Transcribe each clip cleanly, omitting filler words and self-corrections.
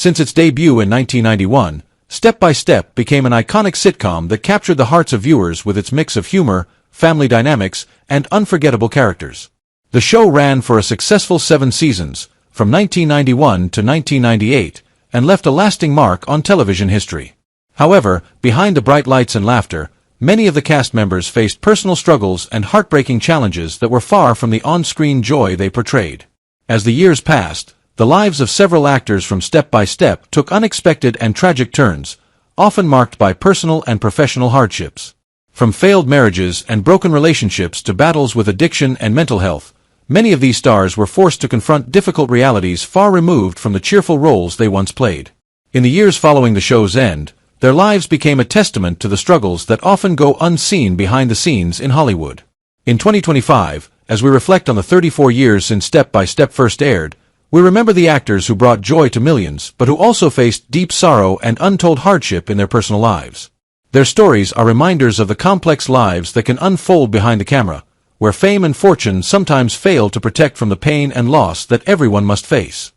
Since its debut in 1991, Step by Step became an iconic sitcom that captured the hearts of viewers with its mix of humor, family dynamics, and unforgettable characters. The show ran for a successful 7 seasons, from 1991 to 1998, and left a lasting mark on television history. However, behind the bright lights and laughter, many of the cast members faced personal struggles and heartbreaking challenges that were far from the on-screen joy they portrayed. As the years passed, the lives of several actors from Step by Step took unexpected and tragic turns, often marked by personal and professional hardships. From failed marriages and broken relationships to battles with addiction and mental health, many of these stars were forced to confront difficult realities far removed from the cheerful roles they once played. In the years following the show's end, their lives became a testament to the struggles that often go unseen behind the scenes in Hollywood. In 2025, as we reflect on the 34 years since Step by Step first aired, we remember the actors who brought joy to millions but who also faced deep sorrow and untold hardship in their personal lives. Their stories are reminders of the complex lives that can unfold behind the camera, where fame and fortune sometimes fail to protect from the pain and loss that everyone must face.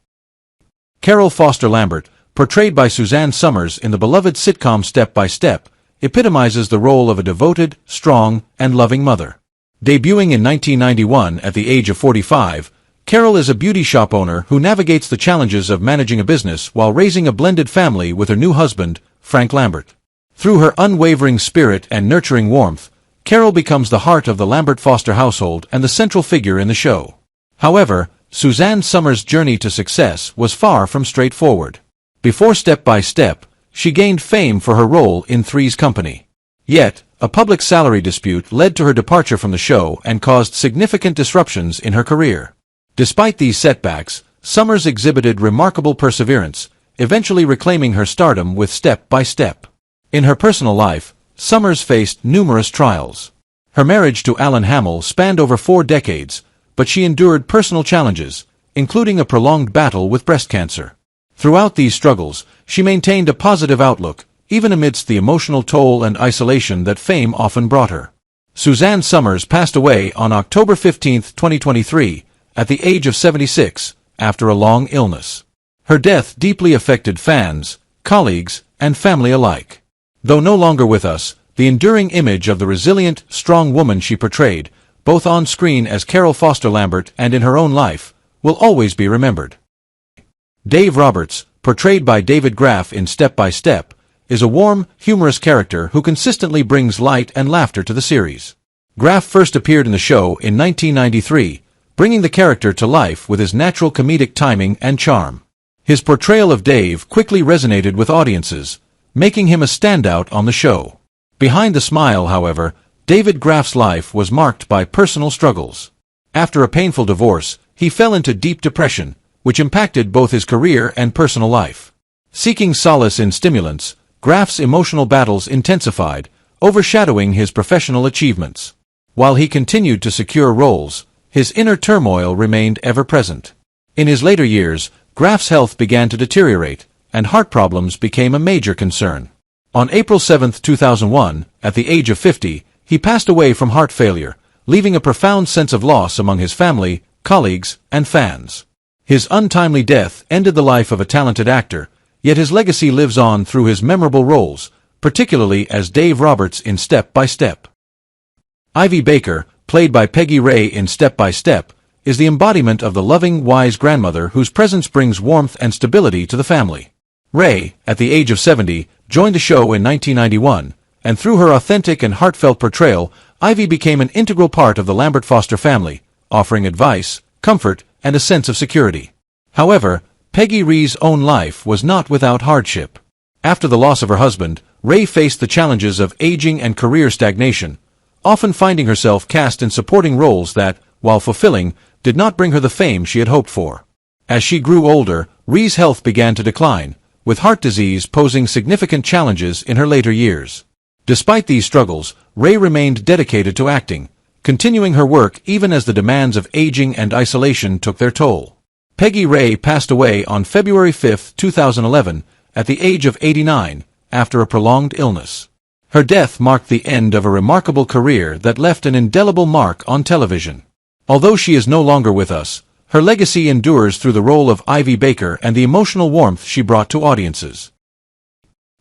Carol Foster Lambert, portrayed by Suzanne Somers in the beloved sitcom Step by Step, epitomizes the role of a devoted, strong, and loving mother. Debuting in 1991 at the age of 45, Carol is a beauty shop owner who navigates the challenges of managing a business while raising a blended family with her new husband, Frank Lambert. Through her unwavering spirit and nurturing warmth, Carol becomes the heart of the Lambert-Foster household and the central figure in the show. However, Suzanne Somers' journey to success was far from straightforward. Before Step by Step, she gained fame for her role in Three's Company. Yet, a public salary dispute led to her departure from the show and caused significant disruptions in her career. Despite these setbacks, Somers exhibited remarkable perseverance, eventually reclaiming her stardom with Step by Step. In her personal life, Somers faced numerous trials. Her marriage to Alan Hamill spanned over 4 decades, but she endured personal challenges, including a prolonged battle with breast cancer. Throughout these struggles, she maintained a positive outlook, even amidst the emotional toll and isolation that fame often brought her. Suzanne Somers passed away on October 15, 2023, at the age of 76, after a long illness. Her death deeply affected fans, colleagues, and family alike. Though no longer with us, the enduring image of the resilient, strong woman she portrayed, both on screen as Carol Foster Lambert and in her own life, will always be remembered. Dave Roberts, portrayed by David Graff in Step by Step, is a warm, humorous character who consistently brings light and laughter to the series. Graff first appeared in the show in 1993, bringing the character to life with his natural comedic timing and charm. His portrayal of Dave quickly resonated with audiences, making him a standout on the show. Behind the smile, however, David Graff's life was marked by personal struggles. After a painful divorce, he fell into deep depression, which impacted both his career and personal life. Seeking solace in stimulants, Graff's emotional battles intensified, overshadowing his professional achievements. While he continued to secure roles, his inner turmoil remained ever-present. In his later years, Graff's health began to deteriorate, and heart problems became a major concern. On April 7, 2001, at the age of 50, he passed away from heart failure, leaving a profound sense of loss among his family, colleagues, and fans. His untimely death ended the life of a talented actor, yet his legacy lives on through his memorable roles, particularly as Dave Roberts in Step by Step. Ivy Baker, played by Peggy Ray in Step by Step, is the embodiment of the loving, wise grandmother whose presence brings warmth and stability to the family. Ray, at the age of 70, joined the show in 1991, and through her authentic and heartfelt portrayal, Ivy became an integral part of the Lambert-Foster family, offering advice, comfort, and a sense of security. However, Peggy Ray's own life was not without hardship. After the loss of her husband, Ray faced the challenges of aging and career stagnation, often finding herself cast in supporting roles that, while fulfilling, did not bring her the fame she had hoped for. As she grew older, Ray's health began to decline, with heart disease posing significant challenges in her later years. Despite these struggles, Ray remained dedicated to acting, continuing her work even as the demands of aging and isolation took their toll. Peggy Ray passed away on February 5, 2011, at the age of 89, after a prolonged illness. Her death marked the end of a remarkable career that left an indelible mark on television. Although she is no longer with us, her legacy endures through the role of Ivy Baker and the emotional warmth she brought to audiences.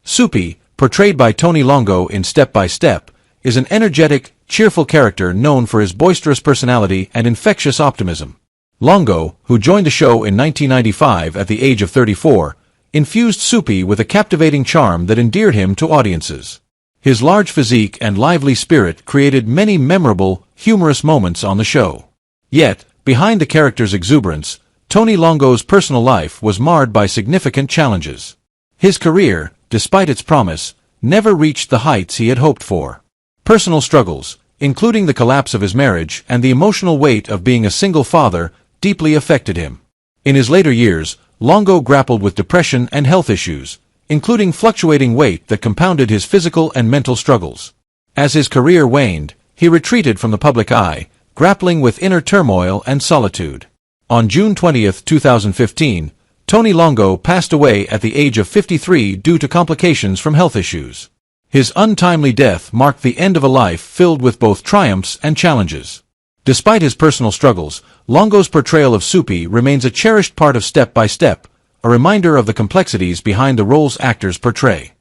Soupy, portrayed by Tony Longo in Step by Step, is an energetic, cheerful character known for his boisterous personality and infectious optimism. Longo, who joined the show in 1995 at the age of 34, infused Soupy with a captivating charm that endeared him to audiences. His large physique and lively spirit created many memorable, humorous moments on the show. Yet, behind the character's exuberance, Tony Longo's personal life was marred by significant challenges. His career, despite its promise, never reached the heights he had hoped for. Personal struggles, including the collapse of his marriage and the emotional weight of being a single father, deeply affected him. In his later years, Longo grappled with depression and health issues, including fluctuating weight that compounded his physical and mental struggles. As his career waned, he retreated from the public eye, grappling with inner turmoil and solitude. On June 20, 2015, Tony Longo passed away at the age of 53 due to complications from health issues. His untimely death marked the end of a life filled with both triumphs and challenges. Despite his personal struggles, Longo's portrayal of Soupy remains a cherished part of Step by Step, a reminder of the complexities behind the roles actors portray.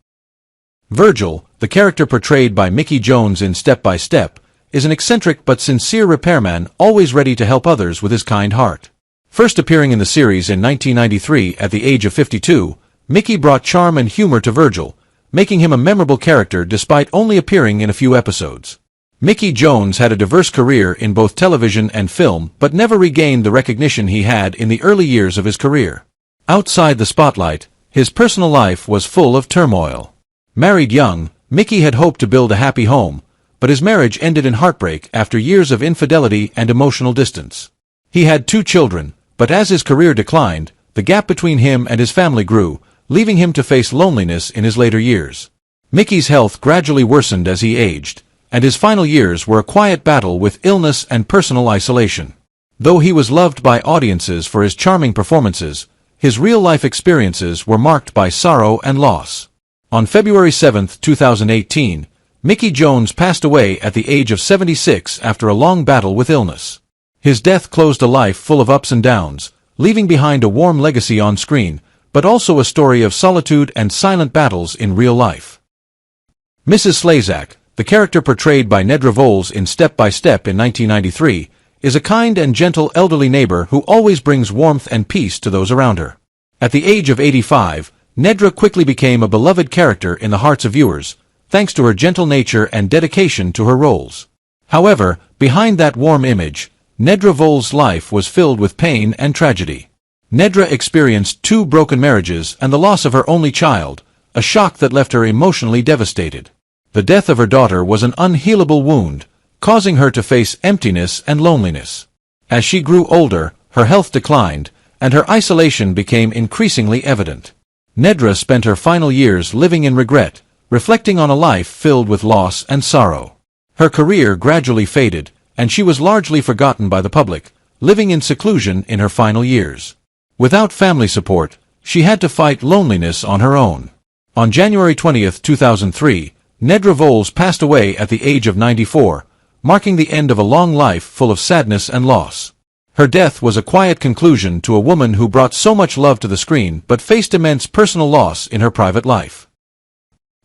Virgil, the character portrayed by Mickey Jones in Step by Step, is an eccentric but sincere repairman always ready to help others with his kind heart. First appearing in the series in 1993 at the age of 52, Mickey brought charm and humor to Virgil, making him a memorable character despite only appearing in a few episodes. Mickey Jones had a diverse career in both television and film but never regained the recognition he had in the early years of his career. Outside the spotlight, his personal life was full of turmoil. Married young, Mickey had hoped to build a happy home, but his marriage ended in heartbreak after years of infidelity and emotional distance. He had 2 children, but as his career declined, the gap between him and his family grew, leaving him to face loneliness in his later years. Mickey's health gradually worsened as he aged, and his final years were a quiet battle with illness and personal isolation. Though he was loved by audiences for his charming performances, his real-life experiences were marked by sorrow and loss. On February 7, 2018, Mickey Jones passed away at the age of 76 after a long battle with illness. His death closed a life full of ups and downs, leaving behind a warm legacy on screen, but also a story of solitude and silent battles in real life. Mrs. Slezak, the character portrayed by Nedra Voles in Step by Step in 1993, is a kind and gentle elderly neighbor who always brings warmth and peace to those around her. At the age of 85, Nedra quickly became a beloved character in the hearts of viewers, thanks to her gentle nature and dedication to her roles. However, behind that warm image, Nedra Voles' life was filled with pain and tragedy. Nedra experienced 2 broken marriages and the loss of her only child, a shock that left her emotionally devastated. The death of her daughter was an unhealable wound, causing her to face emptiness and loneliness. As she grew older, her health declined, and her isolation became increasingly evident. Nedra spent her final years living in regret, reflecting on a life filled with loss and sorrow. Her career gradually faded, and she was largely forgotten by the public, living in seclusion in her final years. Without family support, she had to fight loneliness on her own. On January 20, 2003, Nedra Voles passed away at the age of 94, marking the end of a long life full of sadness and loss. Her death was a quiet conclusion to a woman who brought so much love to the screen but faced immense personal loss in her private life.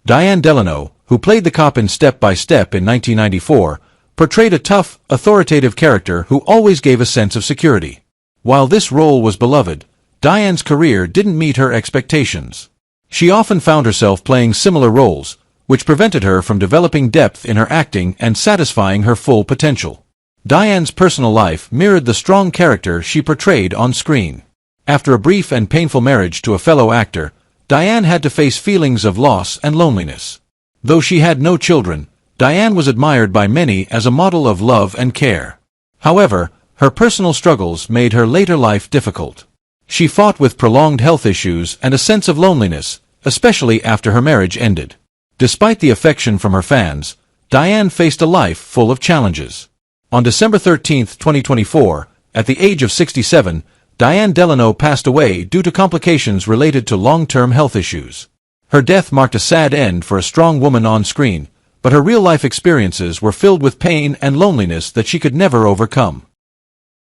Diane Delano, who played the cop in Step by Step in 1994, portrayed a tough, authoritative character who always gave a sense of security. While this role was beloved, Diane's career didn't meet her expectations. She often found herself playing similar roles, which prevented her from developing depth in her acting and satisfying her full potential. Diane's personal life mirrored the strong character she portrayed on screen. After a brief and painful marriage to a fellow actor, Diane had to face feelings of loss and loneliness. Though she had no children, Diane was admired by many as a model of love and care. However, her personal struggles made her later life difficult. She fought with prolonged health issues and a sense of loneliness, especially after her marriage ended. Despite the affection from her fans, Diane faced a life full of challenges. On December 13, 2024, at the age of 67, Diane Delano passed away due to complications related to long-term health issues. Her death marked a sad end for a strong woman on screen, but her real-life experiences were filled with pain and loneliness that she could never overcome.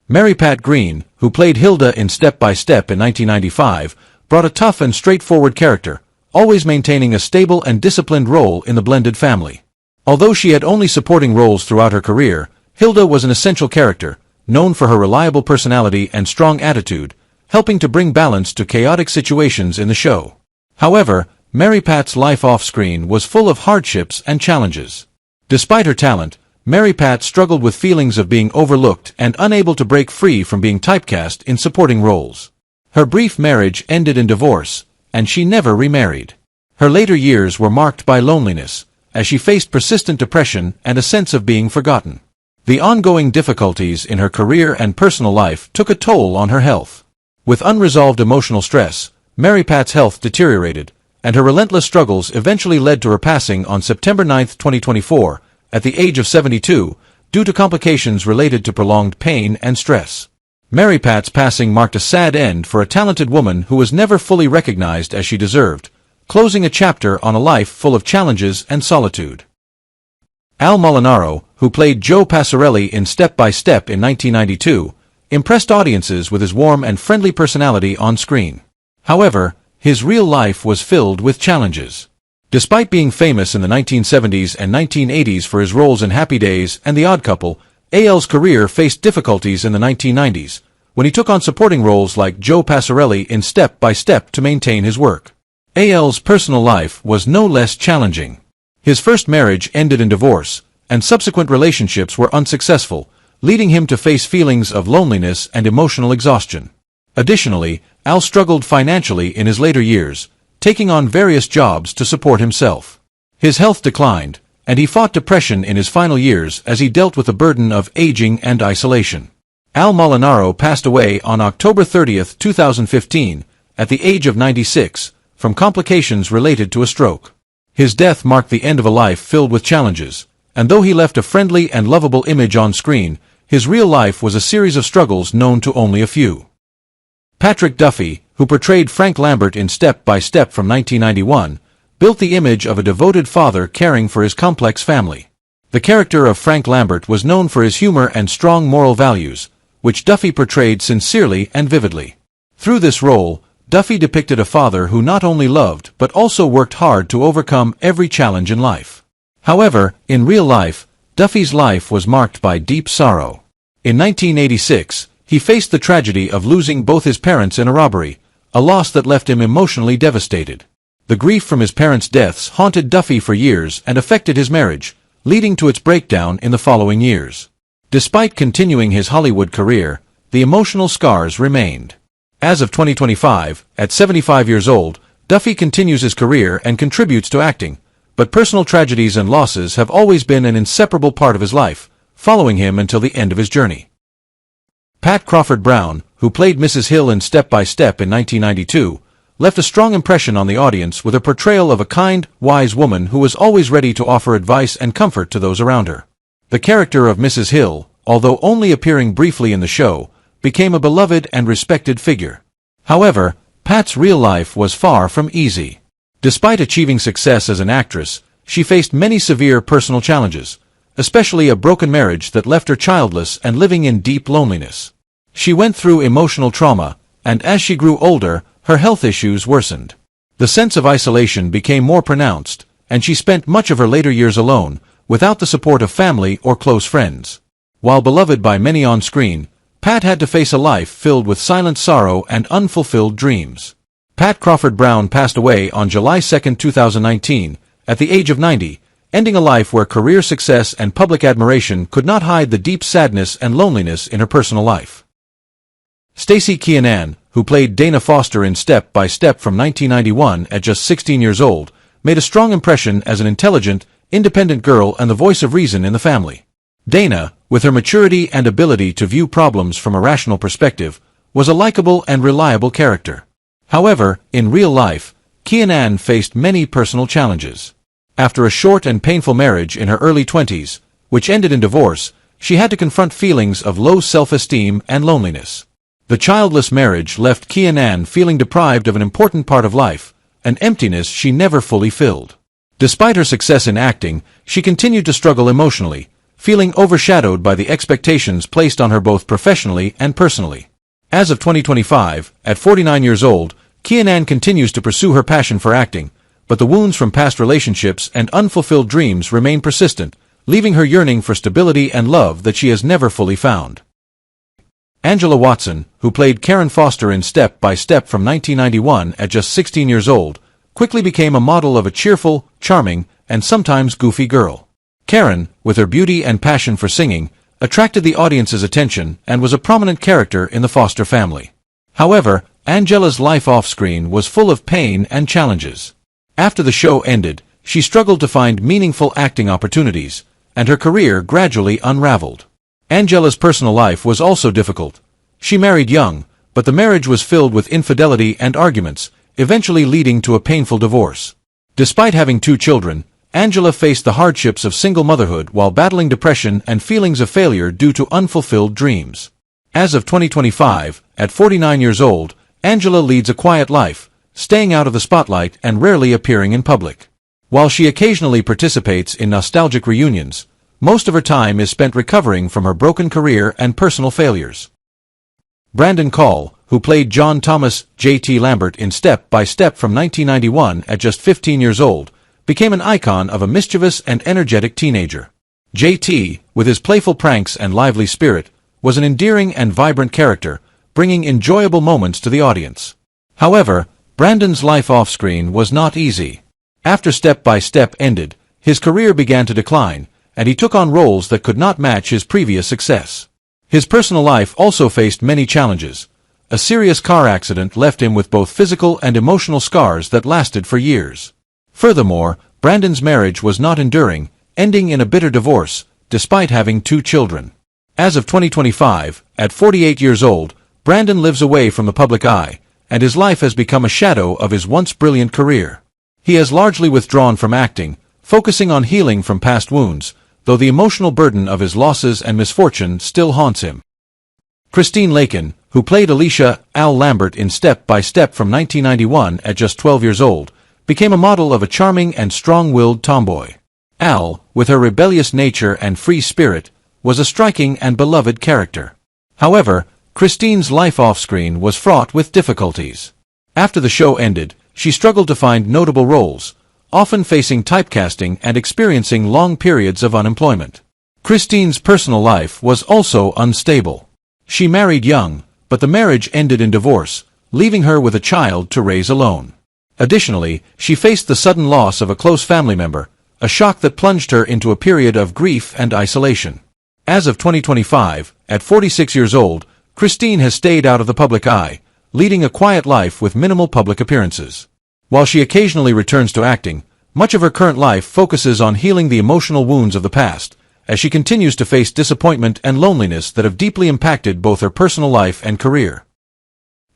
Mary Pat Green, who played Hilda in Step by Step in 1995, brought a tough and straightforward character, always maintaining a stable and disciplined role in the blended family. Although she had only supporting roles throughout her career, Hilda was an essential character, known for her reliable personality and strong attitude, helping to bring balance to chaotic situations in the show. However, Mary Pat's life off-screen was full of hardships and challenges. Despite her talent, Mary Pat struggled with feelings of being overlooked and unable to break free from being typecast in supporting roles. Her brief marriage ended in divorce, and she never remarried. Her later years were marked by loneliness, as she faced persistent depression and a sense of being forgotten. The ongoing difficulties in her career and personal life took a toll on her health. With unresolved emotional stress, Mary Pat's health deteriorated, and her relentless struggles eventually led to her passing on September 9, 2024, at the age of 72, due to complications related to prolonged pain and stress. Mary Pat's passing marked a sad end for a talented woman who was never fully recognized as she deserved, closing a chapter on a life full of challenges and solitude. Al Molinaro, who played Joe Passarelli in Step by Step in 1992, impressed audiences with his warm and friendly personality on screen. However, his real life was filled with challenges. Despite being famous in the 1970s and 1980s for his roles in Happy Days and The Odd Couple, Al's career faced difficulties in the 1990s, when he took on supporting roles like Joe Passarelli in Step by Step to maintain his work. Al's personal life was no less challenging. His first marriage ended in divorce, and subsequent relationships were unsuccessful, leading him to face feelings of loneliness and emotional exhaustion. Additionally, Al struggled financially in his later years, taking on various jobs to support himself. His health declined, and he fought depression in his final years as he dealt with the burden of aging and isolation. Al Molinaro passed away on October 30, 2015, at the age of 96, from complications related to a stroke. His death marked the end of a life filled with challenges, and though he left a friendly and lovable image on screen, his real life was a series of struggles known to only a few. Patrick Duffy, who portrayed Frank Lambert in Step by Step from 1991, built the image of a devoted father caring for his complex family. The character of Frank Lambert was known for his humor and strong moral values, which Duffy portrayed sincerely and vividly. Through this role, Duffy depicted a father who not only loved but also worked hard to overcome every challenge in life. However, in real life, Duffy's life was marked by deep sorrow. In 1986, he faced the tragedy of losing both his parents in a robbery, a loss that left him emotionally devastated. The grief from his parents' deaths haunted Duffy for years and affected his marriage, leading to its breakdown in the following years. Despite continuing his Hollywood career, the emotional scars remained. As of 2025, at 75 years old, Duffy continues his career and contributes to acting, but personal tragedies and losses have always been an inseparable part of his life, following him until the end of his journey. Pat Crawford Brown, who played Mrs. Hill in Step by Step in 1992, left a strong impression on the audience with a portrayal of a kind, wise woman who was always ready to offer advice and comfort to those around her. The character of Mrs. Hill, although only appearing briefly in the show, became a beloved and respected figure. However, Pat's real life was far from easy. Despite achieving success as an actress, she faced many severe personal challenges, especially a broken marriage that left her childless and living in deep loneliness. She went through emotional trauma, and as she grew older, her health issues worsened. The sense of isolation became more pronounced, and she spent much of her later years alone, without the support of family or close friends. While beloved by many on screen, Pat had to face a life filled with silent sorrow and unfulfilled dreams. Pat Crawford Brown passed away on July 2, 2019, at the age of 90, ending a life where career success and public admiration could not hide the deep sadness and loneliness in her personal life. Stacey Keenan, who played Dana Foster in Step by Step from 1991 at just 16 years old, made a strong impression as an intelligent, independent girl and the voice of reason in the family. Dana, with her maturity and ability to view problems from a rational perspective, was a likable and reliable character. However, in real life, Keenan faced many personal challenges. After a short and painful marriage in her early 20s, which ended in divorce, she had to confront feelings of low self-esteem and loneliness. The childless marriage left Keenan feeling deprived of an important part of life, an emptiness she never fully filled. Despite her success in acting, she continued to struggle emotionally, feeling overshadowed by the expectations placed on her both professionally and personally. As of 2025, at 49 years old, Kiernan continues to pursue her passion for acting, but the wounds from past relationships and unfulfilled dreams remain persistent, leaving her yearning for stability and love that she has never fully found. Angela Watson, who played Karen Foster in Step by Step from 1991 at just 16 years old, quickly became a model of a cheerful, charming, and sometimes goofy girl. Karen, with her beauty and passion for singing, attracted the audience's attention and was a prominent character in the Foster family. However, Angela's life off-screen was full of pain and challenges. After the show ended, she struggled to find meaningful acting opportunities, and her career gradually unraveled. Angela's personal life was also difficult. She married young, but the marriage was filled with infidelity and arguments, eventually leading to a painful divorce. Despite having 2 children, Angela faced the hardships of single motherhood while battling depression and feelings of failure due to unfulfilled dreams. As of 2025, at 49 years old, Angela leads a quiet life, staying out of the spotlight and rarely appearing in public. While she occasionally participates in nostalgic reunions, most of her time is spent recovering from her broken career and personal failures. Brandon Call, who played John Thomas J.T. Lambert in Step by Step from 1991 at just 15 years old, became an icon of a mischievous and energetic teenager. J.T., with his playful pranks and lively spirit, was an endearing and vibrant character, bringing enjoyable moments to the audience. However, Brandon's life off-screen was not easy. After Step by Step ended, his career began to decline, and he took on roles that could not match his previous success. His personal life also faced many challenges. A serious car accident left him with both physical and emotional scars that lasted for years. Furthermore, Brandon's marriage was not enduring, ending in a bitter divorce, despite having 2 children. As of 2025, at 48 years old, Brandon lives away from the public eye, and his life has become a shadow of his once brilliant career. He has largely withdrawn from acting, focusing on healing from past wounds, though the emotional burden of his losses and misfortune still haunts him. Christine Lakin, who played Alicia Al Lambert in Step by Step from 1991 at just 12 years old, became a model of a charming and strong-willed tomboy. Al, with her rebellious nature and free spirit, was a striking and beloved character. However, Christine's life off-screen was fraught with difficulties. After the show ended, she struggled to find notable roles, often facing typecasting and experiencing long periods of unemployment. Christine's personal life was also unstable. She married young, but the marriage ended in divorce, leaving her with a child to raise alone. Additionally, she faced the sudden loss of a close family member, a shock that plunged her into a period of grief and isolation. As of 2025, at 46 years old, Christine has stayed out of the public eye, leading a quiet life with minimal public appearances. While she occasionally returns to acting, much of her current life focuses on healing the emotional wounds of the past, as she continues to face disappointment and loneliness that have deeply impacted both her personal life and career.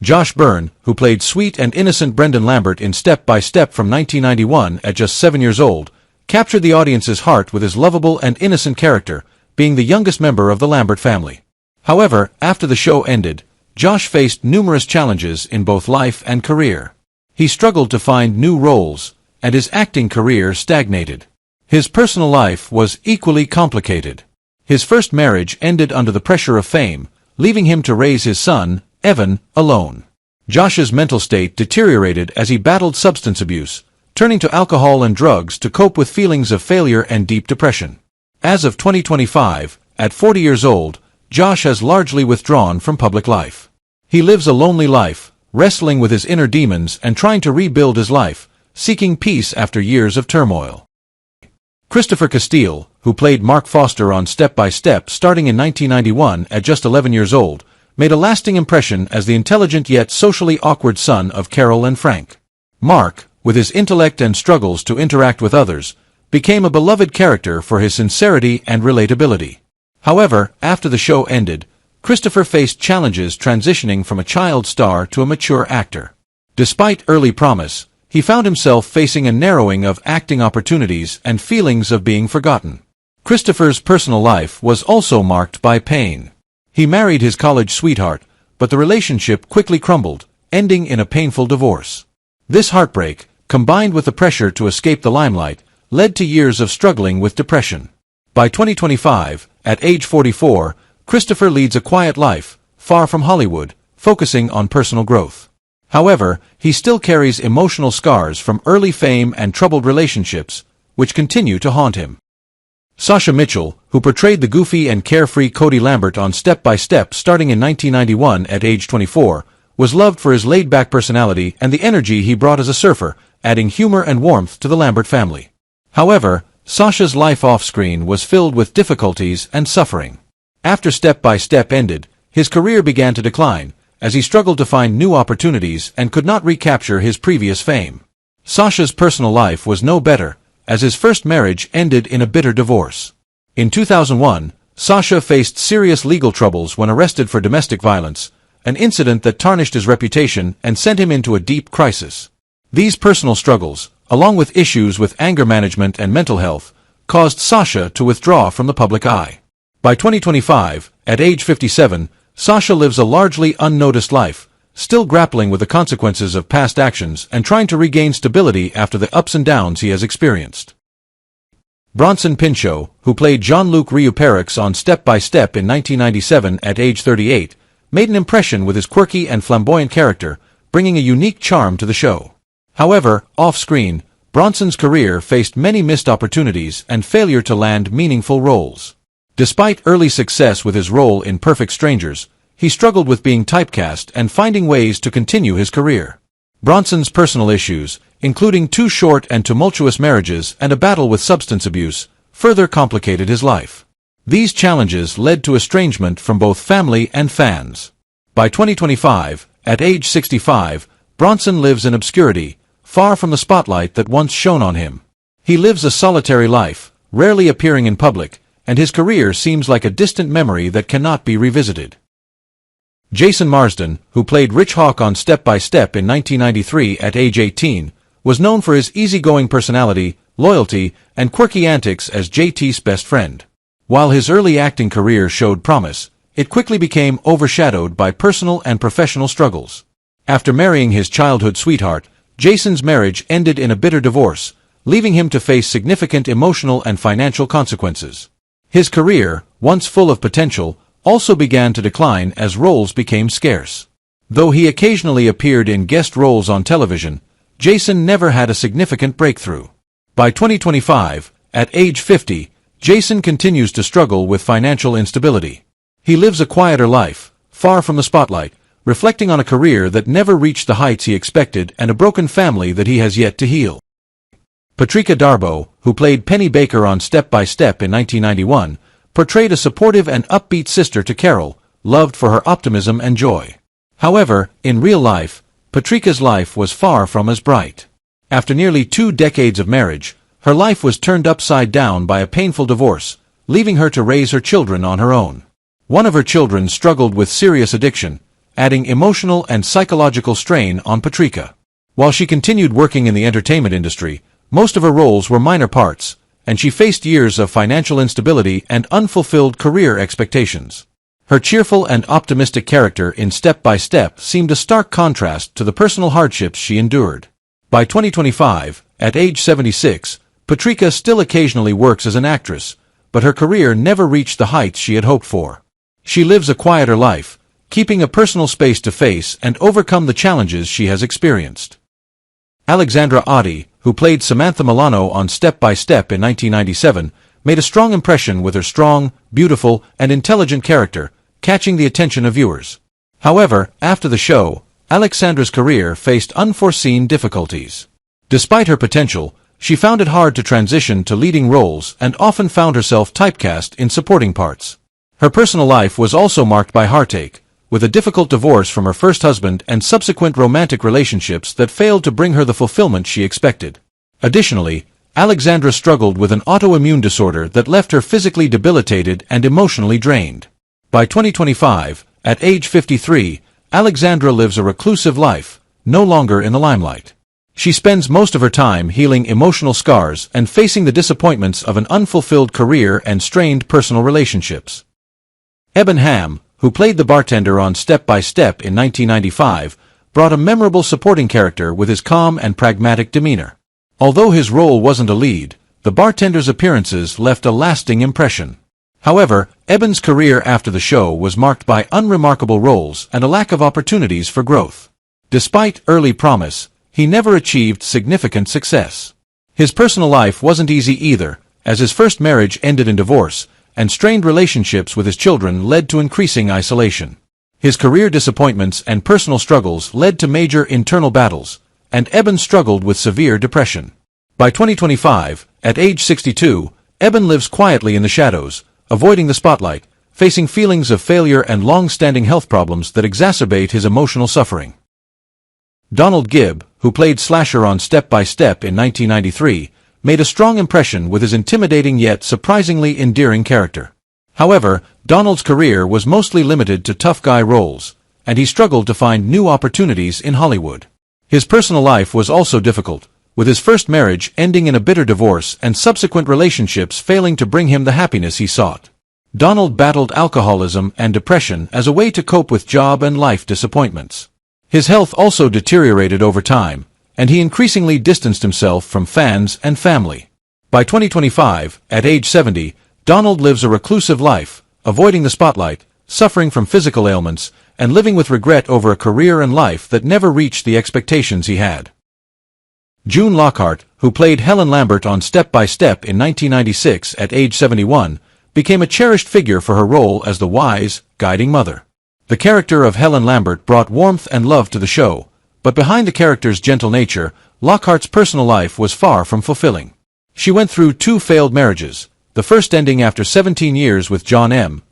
Josh Byrne, who played sweet and innocent Brendan Lambert in Step by Step from 1991 at just 7 years old, captured the audience's heart with his lovable and innocent character, being the youngest member of the Lambert family. However, after the show ended, Josh faced numerous challenges in both life and career. He struggled to find new roles, and his acting career stagnated. His personal life was equally complicated. His first marriage ended under the pressure of fame, leaving him to raise his son, Evan, alone. Josh's mental state deteriorated as he battled substance abuse, turning to alcohol and drugs to cope with feelings of failure and deep depression. As of 2025, at 40 years old, Josh has largely withdrawn from public life. He lives a lonely life, wrestling with his inner demons and trying to rebuild his life, seeking peace after years of turmoil. Christopher Castile, who played Mark Foster on Step by Step starting in 1991 at just 11 years old, made a lasting impression as the intelligent yet socially awkward son of Carol and Frank. Mark, with his intellect and struggles to interact with others, became a beloved character for his sincerity and relatability. However, after the show ended, Christopher faced challenges transitioning from a child star to a mature actor. Despite early promise, he found himself facing a narrowing of acting opportunities and feelings of being forgotten. Christopher's personal life was also marked by pain. He married his college sweetheart, but the relationship quickly crumbled, ending in a painful divorce. This heartbreak, combined with the pressure to escape the limelight, led to years of struggling with depression. By 2025, at age 44, Christopher leads a quiet life, far from Hollywood, focusing on personal growth. However, he still carries emotional scars from early fame and troubled relationships, which continue to haunt him. Sasha Mitchell, who portrayed the goofy and carefree Cody Lambert on Step by Step starting in 1991 at age 24, was loved for his laid-back personality and the energy he brought as a surfer, adding humor and warmth to the Lambert family. However, Sasha's life off-screen was filled with difficulties and suffering. After Step by Step ended, his career began to decline, as he struggled to find new opportunities and could not recapture his previous fame. Sasha's personal life was no better, as his first marriage ended in a bitter divorce. In 2001, Sasha faced serious legal troubles when arrested for domestic violence, an incident that tarnished his reputation and sent him into a deep crisis. These personal struggles, along with issues with anger management and mental health, caused Sasha to withdraw from the public eye. By 2025, at age 57, Sasha lives a largely unnoticed life, still grappling with the consequences of past actions and trying to regain stability after the ups and downs he has experienced. Bronson Pinchot, who played Jean-Luc Ryu-Perrix on Step by Step in 1997 at age 38, made an impression with his quirky and flamboyant character, bringing a unique charm to the show. However, off-screen, Bronson's career faced many missed opportunities and failure to land meaningful roles. Despite early success with his role in Perfect Strangers, he struggled with being typecast and finding ways to continue his career. Bronson's personal issues, including 2 short and tumultuous marriages and a battle with substance abuse, further complicated his life. These challenges led to estrangement from both family and fans. By 2025, at age 65, Bronson lives in obscurity, far from the spotlight that once shone on him. He lives a solitary life, rarely appearing in public, and his career seems like a distant memory that cannot be revisited. Jason Marsden, who played Rich Hawk on Step by Step in 1993 at age 18, was known for his easygoing personality, loyalty, and quirky antics as JT's best friend. While his early acting career showed promise, it quickly became overshadowed by personal and professional struggles. After marrying his childhood sweetheart, Jason's marriage ended in a bitter divorce, leaving him to face significant emotional and financial consequences. His career, once full of potential, also began to decline as roles became scarce. Though he occasionally appeared in guest roles on television, Jason never had a significant breakthrough. By 2025, at age 50, Jason continues to struggle with financial instability. He lives a quieter life, far from the spotlight, reflecting on a career that never reached the heights he expected and a broken family that he has yet to heal. Patrika Darbo, who played Penny Baker on Step by Step in 1991, portrayed a supportive and upbeat sister to Carol, loved for her optimism and joy. However, in real life, Patrika's life was far from as bright. After nearly 2 decades of marriage, her life was turned upside down by a painful divorce, leaving her to raise her children on her own. One of her children struggled with serious addiction, adding emotional and psychological strain on Patrika. While she continued working in the entertainment industry, most of her roles were minor parts, and she faced years of financial instability and unfulfilled career expectations. Her cheerful and optimistic character in Step by Step seemed a stark contrast to the personal hardships she endured. By 2025, at age 76, Patrika still occasionally works as an actress, but her career never reached the heights she had hoped for. She lives a quieter life, keeping a personal space to face and overcome the challenges she has experienced. Alexandra Oddie, who played Samantha Milano on Step by Step in 1997, made a strong impression with her strong, beautiful, and intelligent character, catching the attention of viewers. However, after the show, Alexandra's career faced unforeseen difficulties. Despite her potential, she found it hard to transition to leading roles and often found herself typecast in supporting parts. Her personal life was also marked by heartache, with a difficult divorce from her first husband and subsequent romantic relationships that failed to bring her the fulfillment she expected. Additionally, Alexandra struggled with an autoimmune disorder that left her physically debilitated and emotionally drained. By 2025, at age 53, Alexandra lives a reclusive life, no longer in the limelight. She spends most of her time healing emotional scars and facing the disappointments of an unfulfilled career and strained personal relationships. Eben Ham, who played the bartender on Step by Step in 1995, brought a memorable supporting character with his calm and pragmatic demeanor. Although his role wasn't a lead, the bartender's appearances left a lasting impression. However, Eben's career after the show was marked by unremarkable roles and a lack of opportunities for growth. Despite early promise, he never achieved significant success. His personal life wasn't easy either, as his first marriage ended in divorce, and strained relationships with his children led to increasing isolation. His career disappointments and personal struggles led to major internal battles, and Eben struggled with severe depression. By 2025, at age 62, Eben lives quietly in the shadows, avoiding the spotlight, facing feelings of failure and long-standing health problems that exacerbate his emotional suffering. Donald Gibb, who played Slasher on Step by Step in 1993, made a strong impression with his intimidating yet surprisingly endearing character. However, Donald's career was mostly limited to tough guy roles, and he struggled to find new opportunities in Hollywood. His personal life was also difficult, with his first marriage ending in a bitter divorce and subsequent relationships failing to bring him the happiness he sought. Donald battled alcoholism and depression as a way to cope with job and life disappointments. His health also deteriorated over time, and he increasingly distanced himself from fans and family. By 2025, at age 70, Donald lives a reclusive life, avoiding the spotlight, suffering from physical ailments, and living with regret over a career and life that never reached the expectations he had. June Lockhart, who played Helen Lambert on Step by Step in 1996 at age 71, became a cherished figure for her role as the wise, guiding mother. The character of Helen Lambert brought warmth and love to the show, but behind the character's gentle nature, Lockhart's personal life was far from fulfilling. She went through 2 failed marriages, the first ending after 17 years with John M.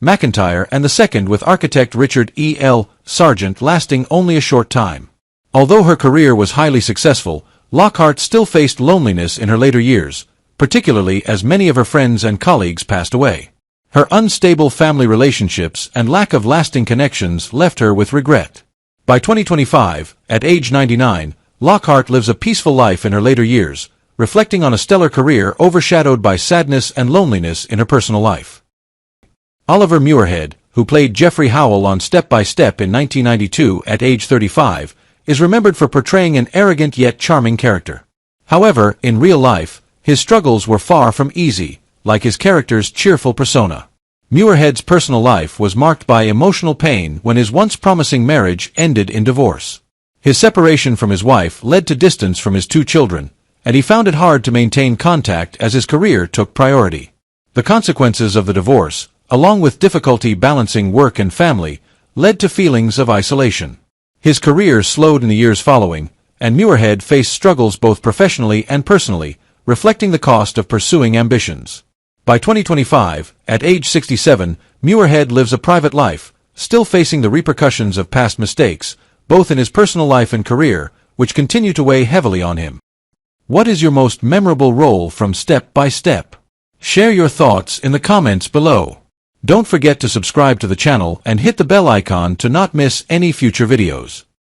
McIntyre and the second with architect Richard E. L. Sargent lasting only a short time. Although her career was highly successful, Lockhart still faced loneliness in her later years, particularly as many of her friends and colleagues passed away. Her unstable family relationships and lack of lasting connections left her with regret. By 2025, at age 99, Lockhart lives a peaceful life in her later years, reflecting on a stellar career overshadowed by sadness and loneliness in her personal life. Oliver Muirhead, who played Jeffrey Howell on Step by Step in 1992 at age 35, is remembered for portraying an arrogant yet charming character. However, in real life, his struggles were far from easy, like his character's cheerful persona. Muirhead's personal life was marked by emotional pain when his once promising marriage ended in divorce. His separation from his wife led to distance from his 2 children, and he found it hard to maintain contact as his career took priority. The consequences of the divorce, along with difficulty balancing work and family, led to feelings of isolation. His career slowed in the years following, and Muirhead faced struggles both professionally and personally, reflecting the cost of pursuing ambitions. By 2025, at age 67, Muirhead lives a private life, still facing the repercussions of past mistakes, both in his personal life and career, which continue to weigh heavily on him. What is your most memorable role from Step by Step? Share your thoughts in the comments below. Don't forget to subscribe to the channel and hit the bell icon to not miss any future videos.